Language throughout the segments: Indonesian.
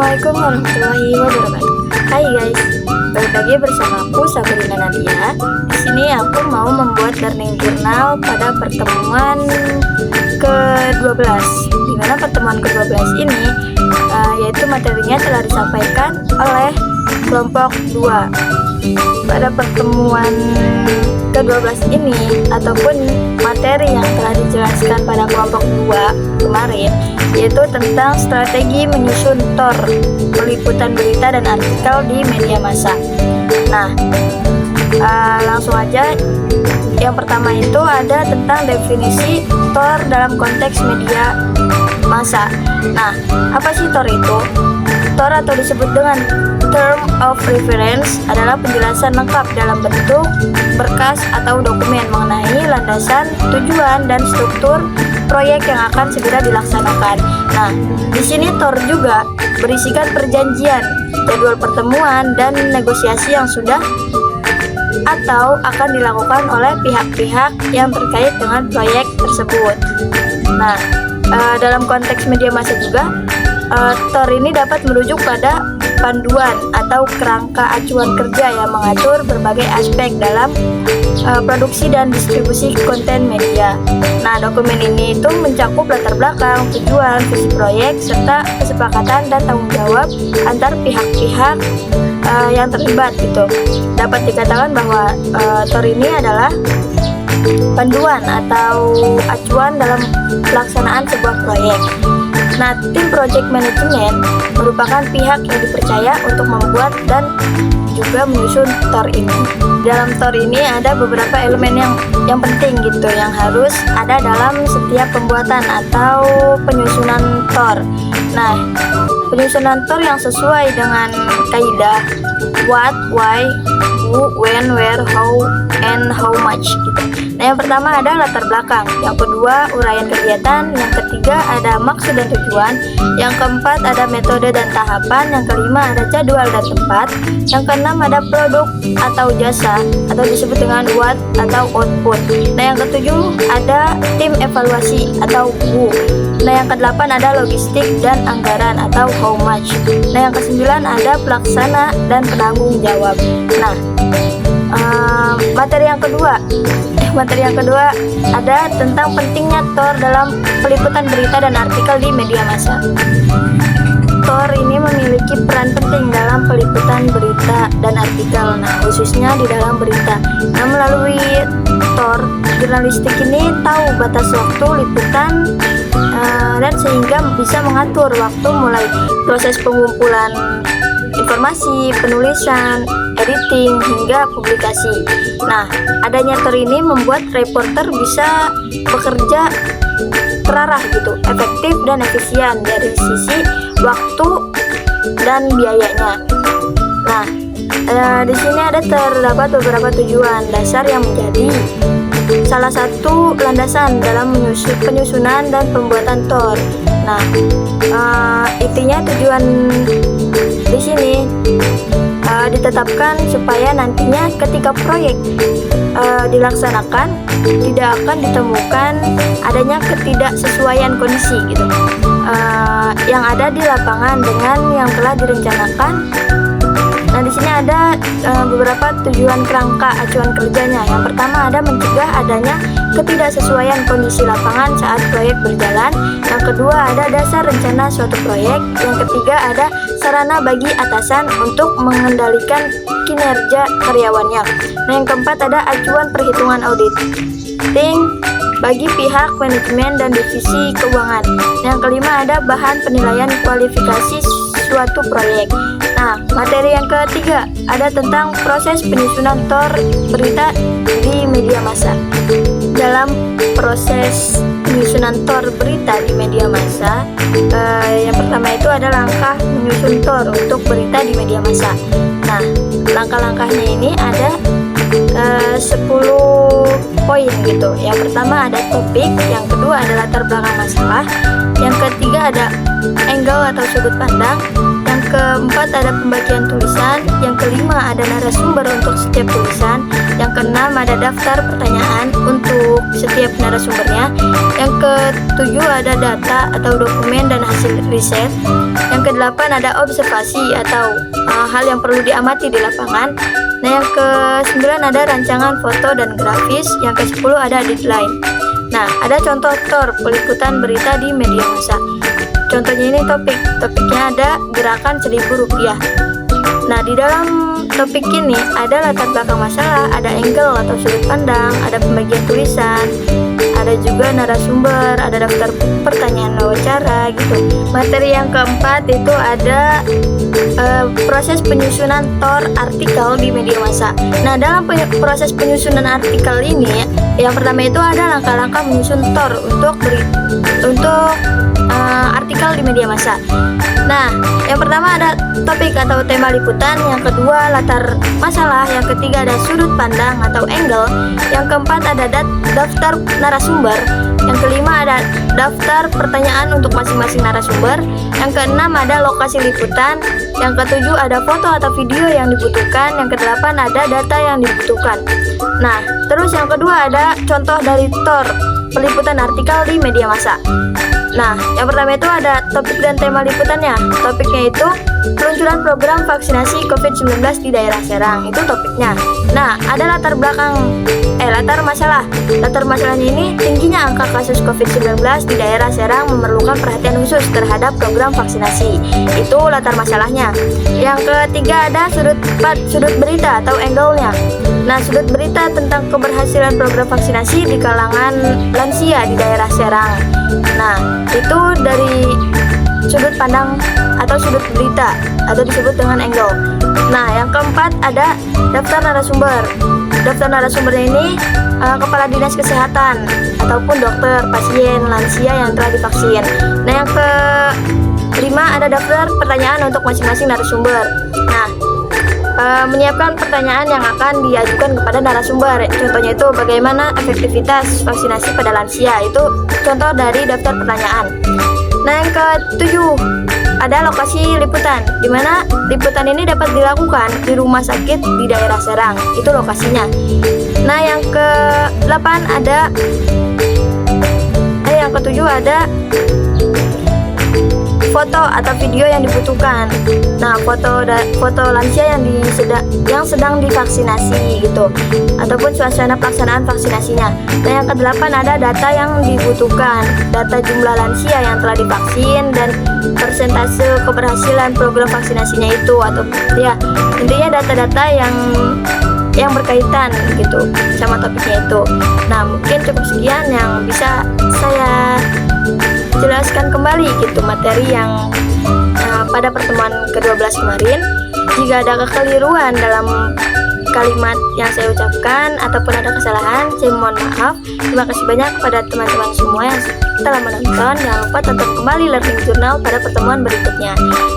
Assalamualaikum warahmatullahi wabarakatuh. Hai guys, balik lagi bersama aku Sabrina Nadia. Di sini aku mau membuat learning journal pada pertemuan ke-12. Di mana pertemuan ke-12 ini yaitu materinya telah disampaikan oleh kelompok 2. Pada pertemuan ke-12 ini ataupun materi yang telah dijelaskan pada kelompok 2 kemarin, yaitu tentang strategi menyusun TOR, peliputan berita dan artikel di media massa. Nah, langsung aja. Yang pertama itu ada tentang definisi TOR dalam konteks media massa. Nah, apa sih TOR itu? TOR atau disebut dengan Term of Reference adalah penjelasan lengkap dalam bentuk berkas atau dokumen mengenai landasan, tujuan, dan struktur proyek yang akan segera dilaksanakan. Nah, di sini TOR juga berisikan perjanjian, jadwal pertemuan, dan negosiasi yang sudah atau akan dilakukan oleh pihak-pihak yang terkait dengan proyek tersebut. Nah, dalam konteks media massa juga, TOR ini dapat merujuk pada panduan atau kerangka acuan kerja yang mengatur berbagai aspek dalam produksi dan distribusi konten media. Nah, dokumen ini itu mencakup latar belakang, tujuan, visi proyek, serta kesepakatan dan tanggung jawab antar pihak-pihak yang terlibat gitu. Dapat dikatakan bahwa TOR ini adalah panduan atau acuan dalam pelaksanaan sebuah proyek. Nah, tim project management merupakan pihak yang dipercaya untuk membuat dan juga menyusun TOR ini. Dalam TOR ini ada beberapa elemen yang penting gitu, yang harus ada dalam setiap pembuatan atau penyusunan TOR. Nah, penyusunan TOR yang sesuai dengan kaidah what, why, who, when, where, how, and how much gitu. Nah, yang pertama ada latar belakang, yang kedua uraian kegiatan, yang ketiga ada maksud dan tujuan, yang keempat ada metode dan tahapan, yang kelima ada jadwal dan tempat, yang keenam ada produk atau jasa atau disebut dengan what atau output. Nah, yang ketujuh ada tim evaluasi atau who. Nah, yang kedelapan ada logistik dan anggaran atau how much. Nah, yang kesembilan ada pelaksana dan penanggung jawab. Nah, materi yang kedua ada tentang pentingnya TOR dalam peliputan berita dan artikel di media massa. TOR ini memiliki peran penting dalam peliputan berita dan artikel, nah khususnya di dalam berita. Nah, melalui TOR, jurnalistik ini tahu batas waktu liputan dan sehingga bisa mengatur waktu mulai proses pengumpulan informasi, penulisan, editing, hingga publikasi. Nah, adanya TOR ini membuat reporter bisa bekerja terarah gitu, efektif dan efisien dari sisi waktu dan biayanya. Nah, di sini terdapat beberapa tujuan dasar yang menjadi salah satu landasan dalam penyusunan dan pembuatan TOR. Nah, intinya tujuan di sini ditetapkan supaya nantinya ketika proyek dilaksanakan tidak akan ditemukan adanya ketidaksesuaian kondisi gitu yang ada di lapangan dengan yang telah direncanakan. Nah, di sini ada beberapa tujuan kerangka acuan kerjanya. Yang pertama ada mencegah adanya ketidaksesuaian kondisi lapangan saat proyek berjalan. Yang kedua ada dasar rencana suatu proyek. Yang ketiga ada sarana bagi atasan untuk mengendalikan kinerja karyawannya. Nah, yang keempat ada acuan perhitungan auditing bagi pihak manajemen dan divisi keuangan. Yang kelima ada bahan penilaian kualifikasi suatu proyek. Nah, materi yang ketiga ada tentang proses penyusunan TOR berita di media massa. Dalam proses penyusunan TOR berita di media massa, yang pertama itu ada langkah menyusun TOR untuk berita di media massa. Nah, langkah-langkahnya ini ada 10 poin gitu. Yang pertama ada topik, yang kedua ada latar belakang masalah, yang ketiga ada angle atau sudut pandang, Yang keempat ada pembagian tulisan. Yang kelima ada narasumber untuk setiap tulisan. Yang keenam ada daftar pertanyaan untuk setiap narasumbernya. Yang ketujuh ada data atau dokumen dan hasil riset. Yang kedelapan ada observasi atau hal yang perlu diamati di lapangan. Nah, yang ke-9 ada rancangan foto dan grafis. Yang ke-10 ada deadline. Nah, ada contoh TOR, peliputan berita di media massa. Contohnya ini topiknya ada gerakan Rp1.000. Nah, di dalam topik ini ada latar belakang masalah, ada angle atau sudut pandang, ada pembagian tulisan, ada juga narasumber, ada daftar pertanyaan wawancara gitu. Materi yang keempat itu ada proses penyusunan TOR artikel di media massa. Nah, dalam proses penyusunan artikel ini, yang pertama itu ada langkah-langkah menyusun TOR untuk artikel di media massa. Nah, yang pertama ada topik atau tema liputan, yang kedua latar masalah, yang ketiga ada sudut pandang atau angle, yang keempat ada daftar narasumber, yang kelima ada daftar pertanyaan untuk masing-masing narasumber, yang keenam ada lokasi liputan, yang ketujuh ada foto atau video yang dibutuhkan, yang kedelapan ada data yang dibutuhkan. Nah, terus yang kedua ada contoh dari TOR, peliputan artikel di media massa. Nah, yang pertama itu ada topik dan tema liputannya. Topiknya itu peluncuran program vaksinasi COVID-19 di daerah Serang. Itu topiknya. Nah, ada latar masalah. Latar masalahnya ini tingginya angka kasus COVID-19 di daerah Serang memerlukan perhatian khusus terhadap program vaksinasi. Itu latar masalahnya. Yang ketiga ada sudut berita atau angle-nya. Nah, sudut berita tentang keberhasilan program vaksinasi di kalangan lansia di daerah Serang. Nah, itu dari sudut pandang atau sudut berita atau disebut dengan angle. Nah, yang keempat ada daftar narasumber. Daftar narasumbernya ini kepala dinas kesehatan ataupun dokter, pasien, lansia yang telah divaksin. Nah, yang kelima ada daftar pertanyaan untuk masing-masing narasumber. Nah, menyiapkan pertanyaan yang akan diajukan kepada narasumber. Contohnya itu bagaimana efektivitas vaksinasi pada lansia. Itu contoh dari daftar pertanyaan. Nah, yang ketujuh ada lokasi liputan, di mana liputan ini dapat dilakukan di rumah sakit di daerah Serang. Itu lokasinya. Nah, yang ke-8 yang ketujuh ada foto atau video yang dibutuhkan. Nah, foto lansia yang sedang divaksinasi gitu, ataupun suasana pelaksanaan vaksinasinya. Nah, yang ke-8 ada data yang dibutuhkan, data jumlah lansia yang telah divaksin dan persentase keberhasilan program vaksinasinya itu, atau ya intinya data-data yang berkaitan gitu sama topiknya itu. Nah, mungkin cukup sekian yang bisa saya jelaskan kembali gitu materi yang pada pertemuan ke-12 kemarin. Jika ada kekeliruan dalam kalimat yang saya ucapkan ataupun ada kesalahan, saya mohon maaf. Terima kasih banyak kepada teman-teman semua yang telah menonton. Jangan lupa tonton kembali Learning Journal pada pertemuan berikutnya.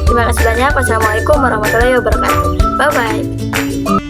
Terima kasih banyak. Wassalamualaikum warahmatullahi wabarakatuh. Bye bye.